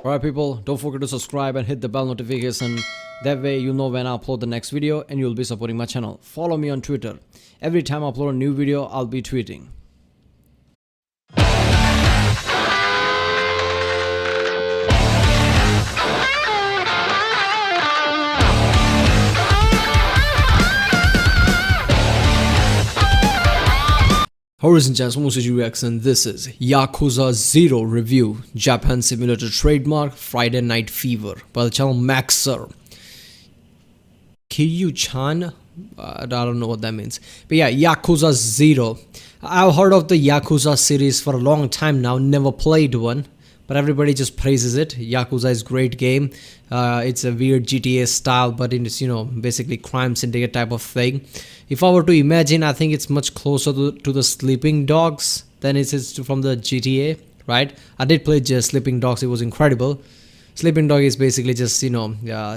Alright people, don't forget to subscribe and hit the bell notification. That way you'll know when I upload the next video and you'll be supporting my channel. Follow me on Twitter. Every time I upload a new video, I'll be tweeting. Horizon Chance reaction. This is Yakuza 0 review, Japan simulator trademark, Friday Night Fever by the channel Maxer. Kiryu-chan? I don't know what that means. But yeah, Yakuza 0. I've heard of the Yakuza series for a long time now, never played one. But everybody just praises it. Yakuza is a great game. It's a weird GTA style, but it's, basically crime syndicate type of thing. If I were to imagine, I think it's much closer to the Sleeping Dogs than it is from the GTA, right? I did play just Sleeping Dogs. It was incredible. Sleeping Dog is basically just,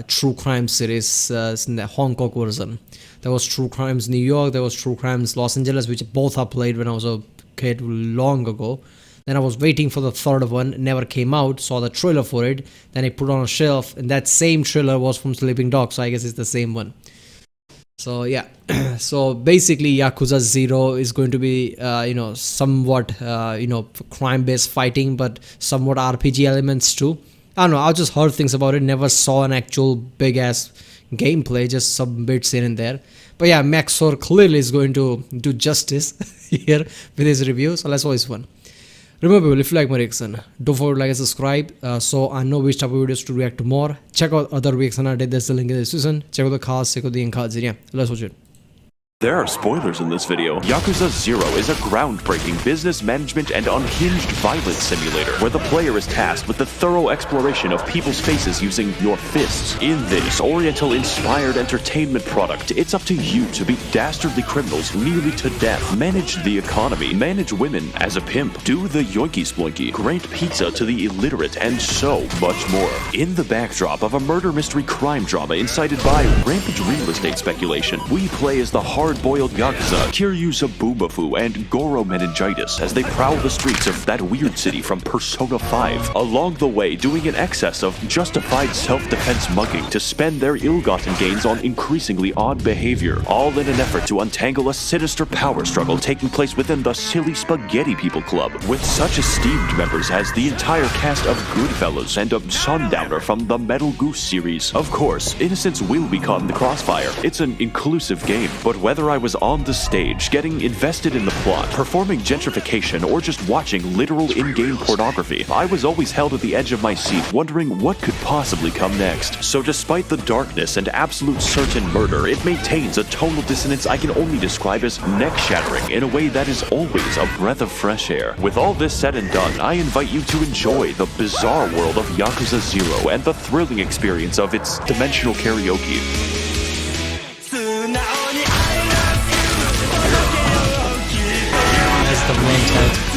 true crime series in the Hong Kong version. There was True Crimes New York. There was True Crimes Los Angeles, which both I played when I was a kid long ago. Then I was waiting for the third one, it never came out, saw the trailer for it, then I put it on a shelf, and that same trailer was from Sleeping Dogs, so I guess it's the same one. So yeah, so basically Yakuza 0 is going to be, somewhat, crime-based fighting, but somewhat RPG elements too. I don't know, I just heard things about it, never saw an actual big-ass gameplay, just some bits in and there. But yeah, Maxor clearly is going to do justice here with his review, so let's watch this one. Remember, if you like my reaction, don't forget to like and subscribe so I know which type of videos to react to more. Check out other reaction I did, there's the link in the description. Check out the cards, check out the cards. Yeah, let's watch it. There are spoilers in this video. Yakuza 0 is a groundbreaking business management and unhinged violence simulator where the player is tasked with the thorough exploration of people's faces using your fists. In this Oriental-inspired entertainment product, it's up to you to beat dastardly criminals nearly to death, manage the economy, manage women as a pimp, do the yoinky-sploinky, grant pizza to the illiterate, and so much more. In the backdrop of a murder mystery crime drama incited by rampant real estate speculation, we play as the hard-boiled Yakuza, Kiryu Zabumafu, and Goro Meningitis as they prowl the streets of that weird city from Persona 5. Along the way, doing an excess of justified self-defense mugging to spend their ill-gotten gains on increasingly odd behavior, all in an effort to untangle a sinister power struggle taking place within the Silly Spaghetti People Club, with such esteemed members as the entire cast of Goodfellas and a Sundowner from the Metal Goose series. Of course, innocents will be caught in the crossfire. It's an inclusive game, but whether I was on the stage, getting invested in the plot, performing gentrification, or just watching literal in-game pornography, I was always held at the edge of my seat, wondering what could possibly come next. So despite the darkness and absolute certain murder, it maintains a tonal dissonance I can only describe as neck-shattering in a way that is always a breath of fresh air. With all this said and done, I invite you to enjoy the bizarre world of Yakuza 0 and the thrilling experience of its dimensional karaoke. The main title.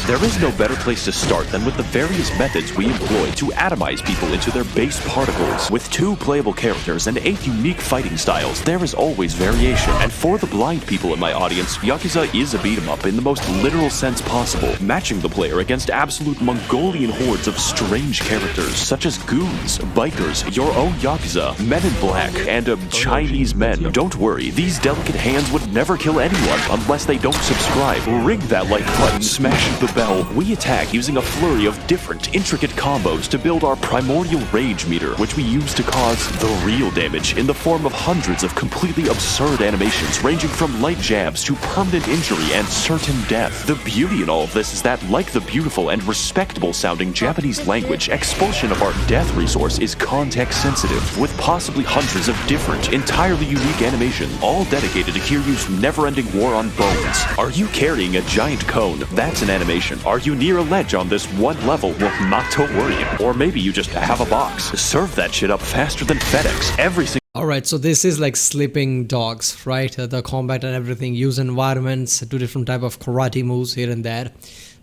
There is no better place to start than with the various methods we employ to atomize people into their base particles. With 2 playable characters and 8 unique fighting styles, there is always variation. And for the blind people in my audience, Yakuza is a beat-em-up in the most literal sense possible, matching the player against absolute Mongolian hordes of strange characters, such as goons, bikers, your own Yakuza, men in black, and Chinese men. Don't worry, these delicate hands would never kill anyone unless they don't subscribe. Ring that like button, smash the bell. We attack using a flurry of different, intricate combos to build our primordial rage meter, which we use to cause the real damage in the form of hundreds of completely absurd animations ranging from light jabs to permanent injury and certain death. The beauty in all of this is that, like the beautiful and respectable-sounding Japanese language, expulsion of our death resource is context-sensitive, with possibly hundreds of different, entirely unique animations, all dedicated to Kiryu's never-ending war on bones. Are you carrying a giant cone? That's an animation. Are you near a ledge on this one level? Well, not to worry. Or maybe you just have a box. Serve that shit up faster than FedEx. Every single Alright, so this is like sleeping dogs, right? The combat and everything, use environments, do different type of karate moves here and there.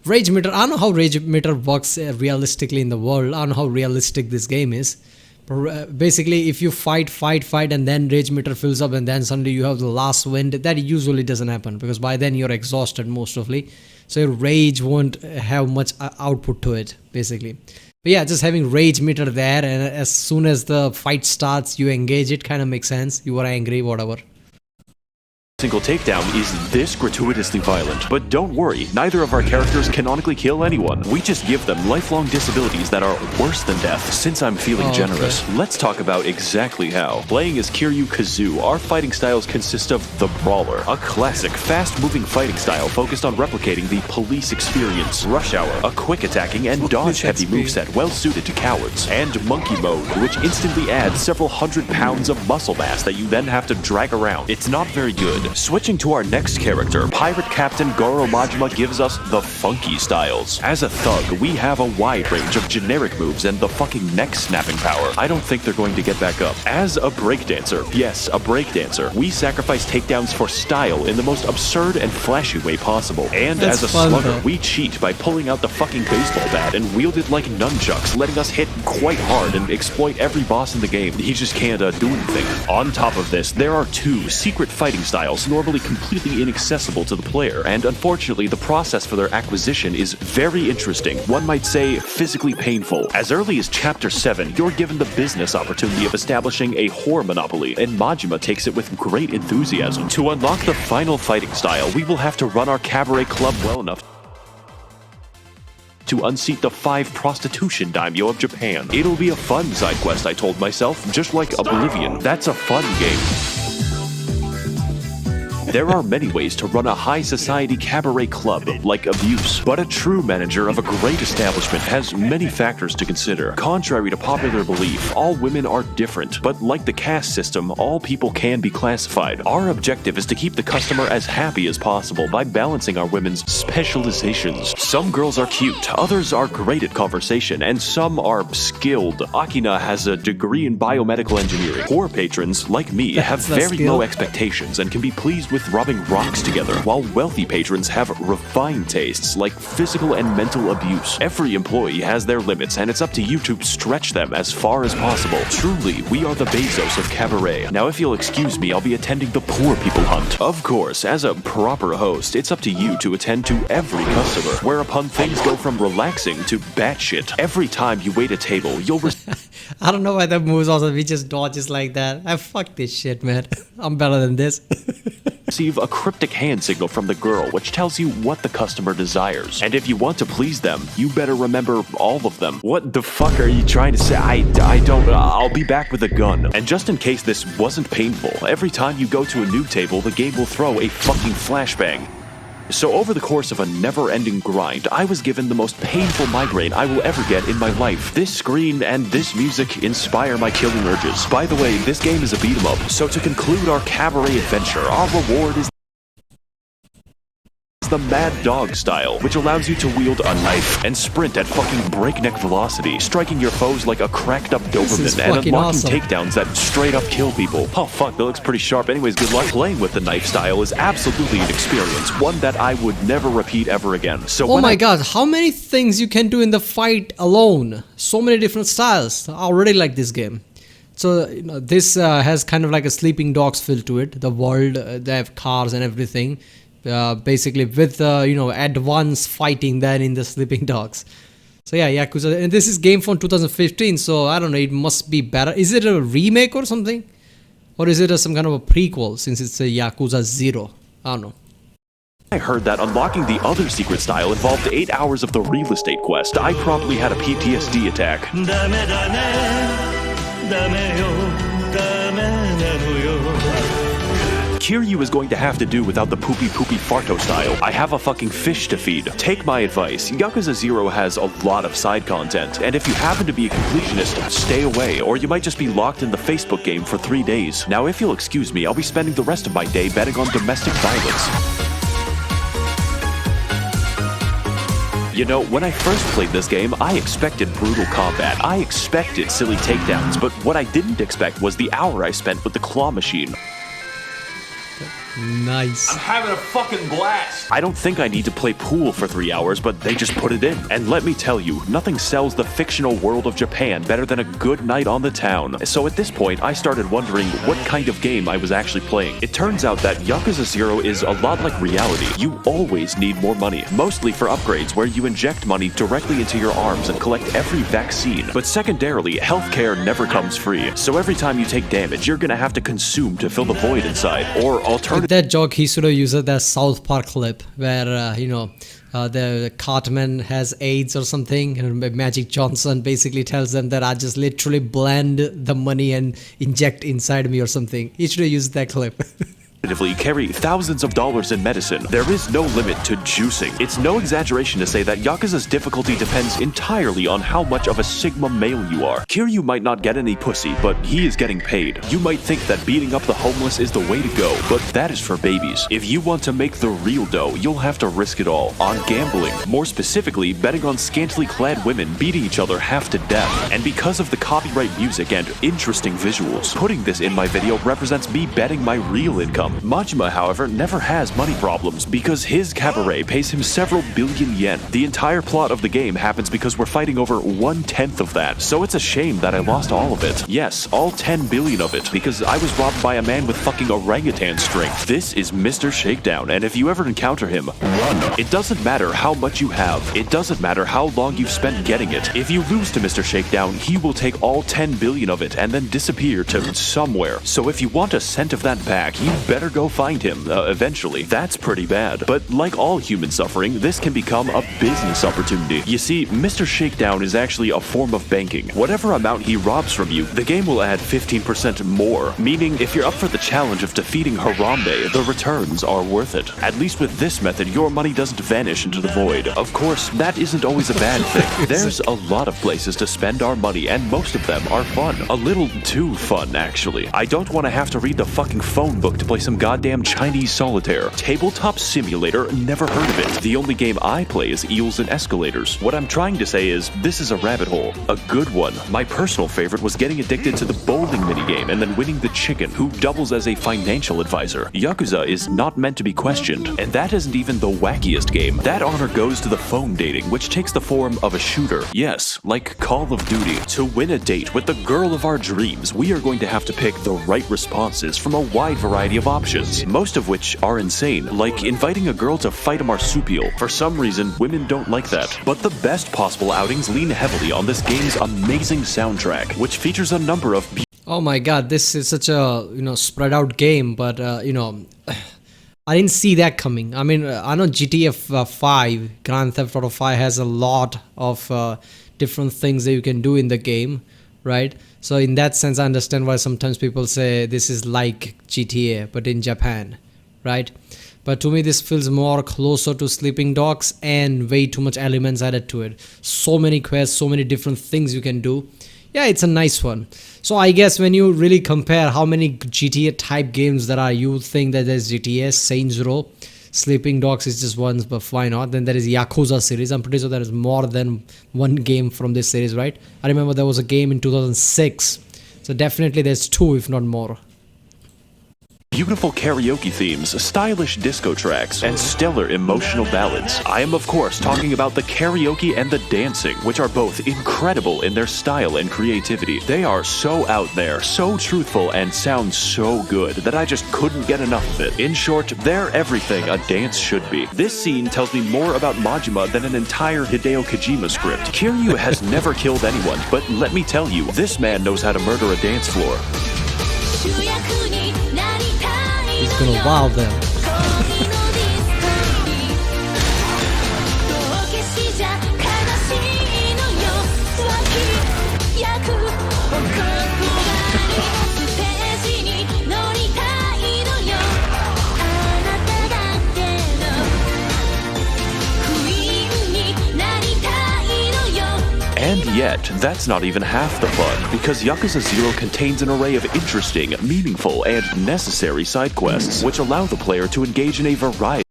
Rage meter, I don't know how rage meter works realistically in the world. I don't know how realistic this game is. But basically, if you fight, and then rage meter fills up and then suddenly you have the last wind, that usually doesn't happen because by then you're exhausted mostly. So your rage won't have much output to it, basically. But yeah, just having rage meter there, and as soon as the fight starts, you engage it, kind of makes sense. You are angry, whatever. Single takedown is this gratuitously violent. But don't worry, neither of our characters canonically kill anyone. We just give them lifelong disabilities that are worse than death. Since I'm feeling generous, let's talk about exactly how. Playing as Kiryu Kazoo, our fighting styles consist of the Brawler, a classic, fast-moving fighting style focused on replicating the police experience. Rush Hour, a quick attacking and dodge-heavy moveset well-suited to cowards. And Monkey Mode, which instantly adds several hundred pounds of muscle mass that you then have to drag around. It's not very good. Switching to our next character, Pirate Captain Goro Majima gives us the funky styles. As a thug, we have a wide range of generic moves and the fucking neck snapping power. I don't think they're going to get back up. As a breakdancer, yes, a breakdancer, we sacrifice takedowns for style in the most absurd and flashy way possible. And That's as a fun, slugger, though. we cheat by pulling out the fucking baseball bat and wield it like nunchucks, letting us hit quite hard and exploit every boss in the game. He just can't do anything. On top of this, there are two secret fighting styles normally completely inaccessible to the player, and unfortunately the process for their acquisition is very interesting, one might say physically painful. As early as Chapter 7, you're given the business opportunity of establishing a whore monopoly, and Majima takes it with great enthusiasm. To unlock the final fighting style, we will have to run our cabaret club well enough to unseat the 5 prostitution daimyo of Japan. It'll be a fun side quest, I told myself, just like Oblivion. That's a fun game. There are many ways to run a high society cabaret club, like abuse, but a true manager of a great establishment has many factors to consider. Contrary to popular belief, all women are different, but like the caste system, all people can be classified. Our objective is to keep the customer as happy as possible by balancing our women's specializations. Some girls are cute, others are great at conversation, and some are skilled. Akina has a degree in biomedical engineering. Poor patrons, like me, have very low expectations and can be pleased with rubbing rocks together, while wealthy patrons have refined tastes like physical and mental abuse. Every employee has their limits, and it's up to you to stretch them as far as possible. Truly, we are the Bezos of cabaret. Now, if you'll excuse me, I'll be attending the poor people hunt. Of course, as a proper host, it's up to you to attend to every customer, whereupon things go from relaxing to batshit. Every time you wait a table, you'll I don't know why that moves also. We just dodges like that. I fuck this shit, man. I'm better than this. receive a cryptic hand signal from the girl which tells you what the customer desires. And if you want to please them, you better remember all of them. What the fuck are you trying to say? I don't, I'll be back with a gun. And just in case this wasn't painful, every time you go to a new table, the game will throw a fucking flashbang. So over the course of a never-ending grind, I was given the most painful migraine I will ever get in my life. This screen and this music inspire my killing urges. By the way, this game is a beat-em-up, so to conclude our cabaret adventure, our reward is the Mad Dog style, which allows you to wield a knife and sprint at fucking breakneck velocity, striking your foes like a cracked up Doberman and unlocking takedowns that straight up kill people. Oh fuck, that looks pretty sharp. Anyways, good luck. Playing with the knife style is absolutely an experience, one that I would never repeat ever again. So oh my god, how many things you can do in the fight alone. So many different styles. I already like this game. So, you know, this has kind of like a Sleeping Dogs feel to it. The world, they have cars and everything. Basically with you know, advanced fighting than in the Sleeping Dogs. So yeah, Yakuza, and this is game from 2015, so I don't know, it must be better. Is it a remake or something, or is it some kind of a prequel since it's a Yakuza 0? I don't know. I heard that unlocking the other secret style involved 8 hours of the real estate quest. I probably had a PTSD attack. Kiryu is going to have to do without the poopy farto style. I have a fucking fish to feed. Take my advice, Yakuza 0 has a lot of side content, and if you happen to be a completionist, stay away, or you might just be locked in the Facebook game for 3 days. Now if you'll excuse me, I'll be spending the rest of my day betting on domestic violence. You know, when I first played this game, I expected brutal combat. I expected silly takedowns, but what I didn't expect was the hour I spent with the claw machine. Nice. I'm having a fucking blast. I don't think I need to play pool for 3 hours, but they just put it in. And let me tell you, nothing sells the fictional world of Japan better than a good night on the town. So at this point, I started wondering what kind of game I was actually playing. It turns out that Yakuza 0 is a lot like reality. You always need more money, mostly for upgrades where you inject money directly into your arms and collect every vaccine. But secondarily, healthcare never comes free. So every time you take damage, you're gonna have to consume to fill the void inside, or alternatively, That joke he should have used that South Park clip where the Cartman has AIDS or something, and Magic Johnson basically tells them that I just literally blend the money and inject inside me or something. He should have used that clip. carry thousands of dollars in medicine. There is no limit to juicing. It's no exaggeration to say that Yakuza's difficulty depends entirely on how much of a Sigma male you are. Kiryu might not get any pussy, but he is getting paid. You might think that beating up the homeless is the way to go, but that is for babies. If you want to make the real dough, you'll have to risk it all on gambling. More specifically, betting on scantily clad women beating each other half to death. And because of the copyright music and interesting visuals, putting this in my video represents me betting my real income. Majima, however, never has money problems because his cabaret pays him several billion yen. The entire plot of the game happens because we're fighting over 1/10 of that, so it's a shame that I lost all of it. Yes, all 10 billion of it, because I was robbed by a man with fucking orangutan strength. This is Mr. Shakedown, and if you ever encounter him, run. It doesn't matter how much you have. It doesn't matter how long you've spent getting it. If you lose to Mr. Shakedown, he will take all 10 billion of it and then disappear to somewhere. So if you want a cent of that back, you better go find him, eventually. That's pretty bad. But like all human suffering, this can become a business opportunity. You see, Mr. Shakedown is actually a form of banking. Whatever amount he robs from you, the game will add 15% more, meaning if you're up for the challenge of defeating Harambe, the returns are worth it. At least with this method, your money doesn't vanish into the void. Of course, that isn't always a bad thing. There's a lot of places to spend our money, and most of them are fun. A little too fun, actually. I don't want to have to read the fucking phone book to play some goddamn Chinese solitaire. Tabletop simulator, never heard of it. The only game I play is Eels and Escalators. What I'm trying to say is, this is a rabbit hole. A good one. My personal favorite was getting addicted to the bowling minigame and then winning the chicken, who doubles as a financial advisor. Yakuza is not meant to be questioned, and that isn't even the wackiest game. That honor goes to the phone dating, which takes the form of a shooter. Yes, like Call of Duty. To win a date with the girl of our dreams, we are going to have to pick the right responses from a wide variety of options, most of which are insane, like inviting a girl to fight a marsupial. For some reason, women don't like that. But the best possible outings lean heavily on this game's amazing soundtrack, which features a number of Oh my god, this is such a spread out game, but I didn't see that coming. I mean, I know GTA 5, Grand Theft Auto 5 has a lot of different things that you can do in the game, right? So in that sense, I understand why sometimes people say this is like GTA, but in Japan, right? But to me, this feels more closer to Sleeping Dogs and way too much elements added to it. So many quests, so many different things you can do. Yeah, it's a nice one. So I guess when you really compare how many GTA type games there are, you think that there's GTA, Saints Row, Sleeping Dogs is just one, but why not? Then there is Yakuza series. I'm pretty sure there is more than one game from this series, right? I remember there was a game in 2006. So definitely there's two, if not more. beautiful karaoke themes, stylish disco tracks, and stellar emotional ballads. I am of course talking about the karaoke and the dancing, which are both incredible in their style and creativity. They are so out there, so truthful, and sound so good that I just couldn't get enough of it. In short, they're everything a dance should be. This scene tells me more about Majima than an entire Hideo Kojima script. Kiryu has never killed anyone, but let me tell you, this man knows how to murder a dance floor. He's gonna wow them. And yet, that's not even half the fun, because Yakuza 0 contains an array of interesting, meaningful, and necessary side quests, which allow the player to engage in a variety.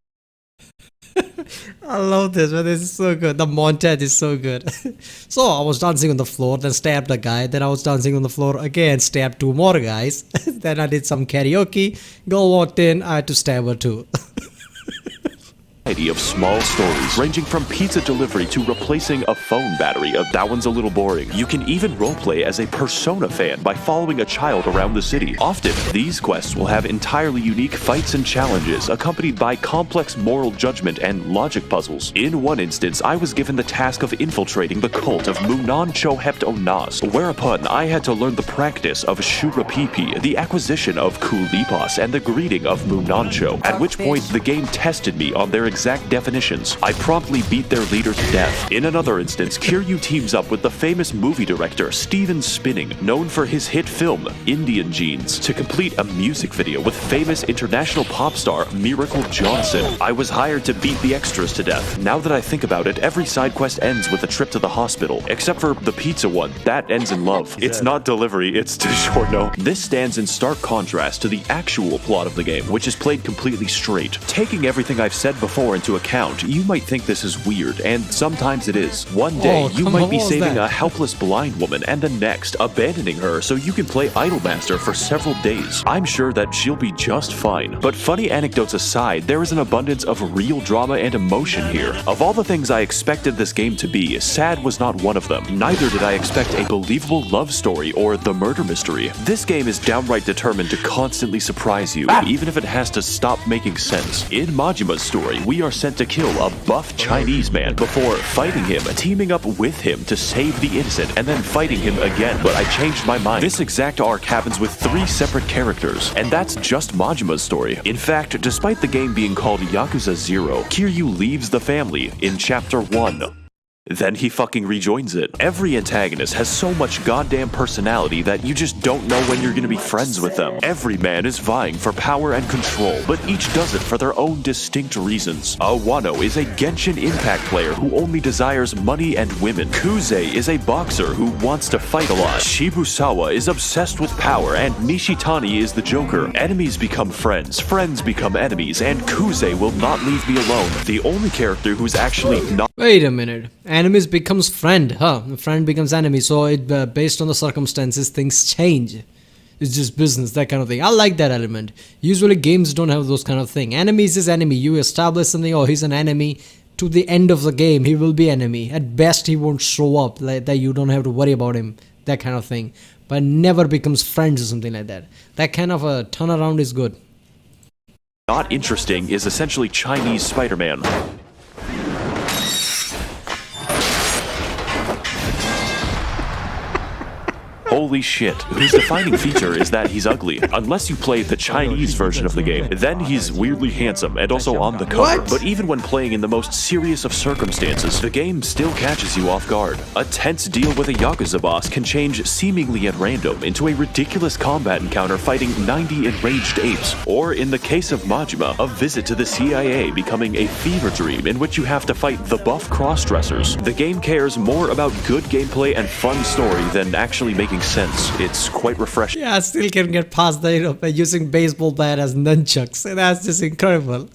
I love this, man. This is so good. The montage is so good. So I was dancing on the floor, then stabbed a guy. Then I was dancing on the floor again, stabbed two more guys. Then I did some karaoke. Girl walked in, I had to stab her too. Of small stories ranging from pizza delivery to replacing a phone battery. That one's a little boring. You can even roleplay as a Persona fan by following a child around the city. Often, these quests will have entirely unique fights and challenges accompanied by complex moral judgment and logic puzzles. In one instance, I was given the task of infiltrating the cult of Munancho Heptonas, whereupon I had to learn the practice of Shurapipi, the acquisition of Kulipas, and the greeting of Munancho, at which point the game tested me on their exact definitions. I promptly beat their leader to death. In another instance, Kiryu teams up with the famous movie director Steven Spinning, known for his hit film Indian Jeans, to complete a music video with famous international pop star Miracle Johnson. I was hired to beat the extras to death. Now that I think about it, every side quest ends with a trip to the hospital, except for the pizza one. That ends in love. It's not delivery, it's DiGiorno. This stands in stark contrast to the actual plot of the game, which is played completely straight. Taking everything I've said before into account, you might think this is weird, and sometimes it is. One day, you might be saving a helpless blind woman, and the next, abandoning her so you can play Idolmaster for several days. I'm sure that she'll be just fine. But funny anecdotes aside, there is an abundance of real drama and emotion here. Of all the things I expected this game to be, sad was not one of them. Neither did I expect a believable love story or the murder mystery. This game is downright determined to constantly surprise you, even if it has to stop making sense. In Majima's story, we are sent to kill a buff Chinese man before fighting him, teaming up with him to save the innocent, and then fighting him again. But I changed my mind. This exact arc happens with 3 separate characters, and that's just Majima's story. In fact, despite the game being called Yakuza 0, Kiryu leaves the family in Chapter 1. Then he fucking rejoins it. Every antagonist has so much goddamn personality that you just don't know when you're gonna be friends with them. Every man is vying for power and control, but each does it for their own distinct reasons. Awano is a Genshin Impact player who only desires money and women. Kuze is a boxer who wants to fight a lot. Shibusawa is obsessed with power, and Nishitani is the Joker. Enemies become friends, friends become enemies, and Kuze will not leave me alone. The only character who's actually not— Wait a minute. Enemies becomes friend, huh? Friend becomes enemy. So it based on the circumstances, things change. It's just business, that kind of thing. I like that element. Usually games don't have those kind of thing. Enemies is enemy. You establish something, oh, he's an enemy. To the end of the game, he will be enemy. At best, he won't show up. Like that, you don't have to worry about him. That kind of thing. But never becomes friends or something like that. That kind of a turnaround is good. not interesting is essentially Chinese Spider-Man. Holy shit. His defining feature is that he's ugly. Unless you play the Chinese version of the game, then he's weirdly handsome and also on the cover. But even when playing in the most serious of circumstances, the game still catches you off guard. A tense deal with a Yakuza boss can change seemingly at random into a ridiculous combat encounter fighting 90 enraged apes. Or in the case of Majima, a visit to the CIA becoming a fever dream in which you have to fight the buff crossdressers. The game cares more about good gameplay and fun story than actually making sense. It's quite refreshing. Yeah, I still can get past the, by using baseball bat as nunchucks. That's just incredible.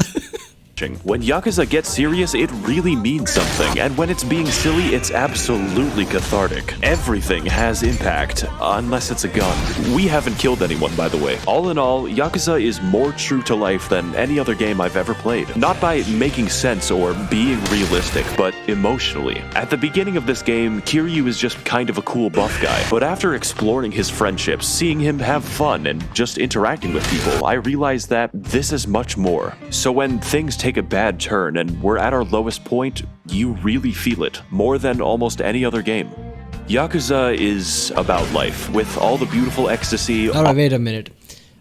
When Yakuza gets serious, it really means something, and when it's being silly, it's absolutely cathartic. Everything has impact, unless it's a gun. We haven't killed anyone, by the way. All in all, Yakuza is more true to life than any other game I've ever played. Not by making sense or being realistic, but emotionally. At the beginning of this game, Kiryu is just kind of a cool buff guy, but after exploring his friendships, seeing him have fun, and just interacting with people, I realized that this is much more. So when things take a bad turn and we're at our lowest point, you really feel it, more than almost any other game. Yakuza is about life, with all the beautiful ecstasy. Alright, wait a minute.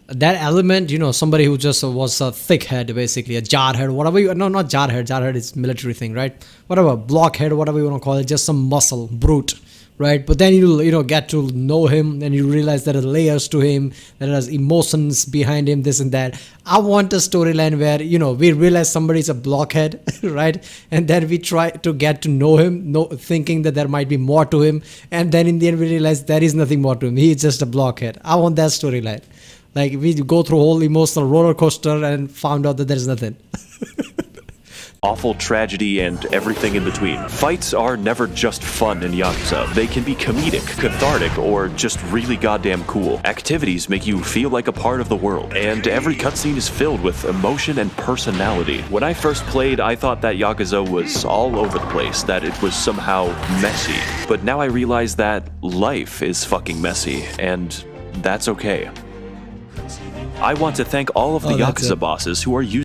That element, you know, somebody who just was a thick head, basically, a jarhead, whatever you, no, not jarhead, jarhead is military thing, right? Whatever, blockhead, whatever you want to call it, just some muscle, brute. Right, but then you know get to know him, and you realize there are layers to him, there are emotions behind him, this and that. I want a storyline where, you know, we realize somebody's a blockhead, right, and then we try to get to know him, thinking that there might be more to him, and then in the end we realize there is nothing more to him. He is just a blockhead. I want that storyline. Like we go through a whole emotional roller coaster and found out that there is nothing. awful tragedy, and everything in between. Fights are never just fun in Yakuza. They can be comedic, cathartic, or just really goddamn cool. Activities make you feel like a part of the world, and every cutscene is filled with emotion and personality. When I first played, I thought that Yakuza was all over the place, that it was somehow messy. But now I realize that life is fucking messy, and that's okay. I want to thank all of the Yakuza bosses who are using.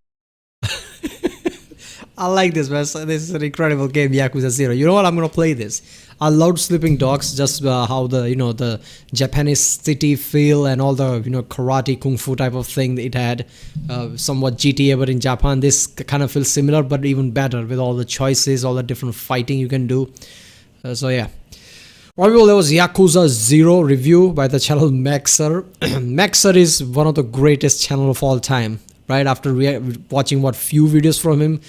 I like this, man. This is an incredible game, Yakuza 0. You know what? I'm gonna play this. I loved Sleeping Dogs, just how the the Japanese city feel and all the karate kung fu type of thing it had. Somewhat GTA, but in Japan, this kind of feels similar, but even better with all the choices, all the different fighting you can do. So yeah. Well, people, there was Yakuza 0 review by the channel Maxer. Maxer is one of the greatest channel of all time. Right after watching few videos from him,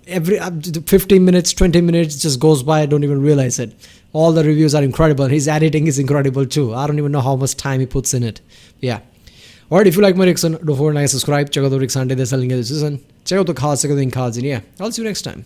every 15 minutes, 20 minutes just goes by. I don't even realize it. All the reviews are incredible. His editing is incredible too. I don't even know how much time he puts in it. Yeah. Alright, if you like my reaction, don't forget to like, subscribe. Check out the Rick Sunday. There's a link in the description. Check out the cards. Check out the cards. And yeah, I'll see you next time.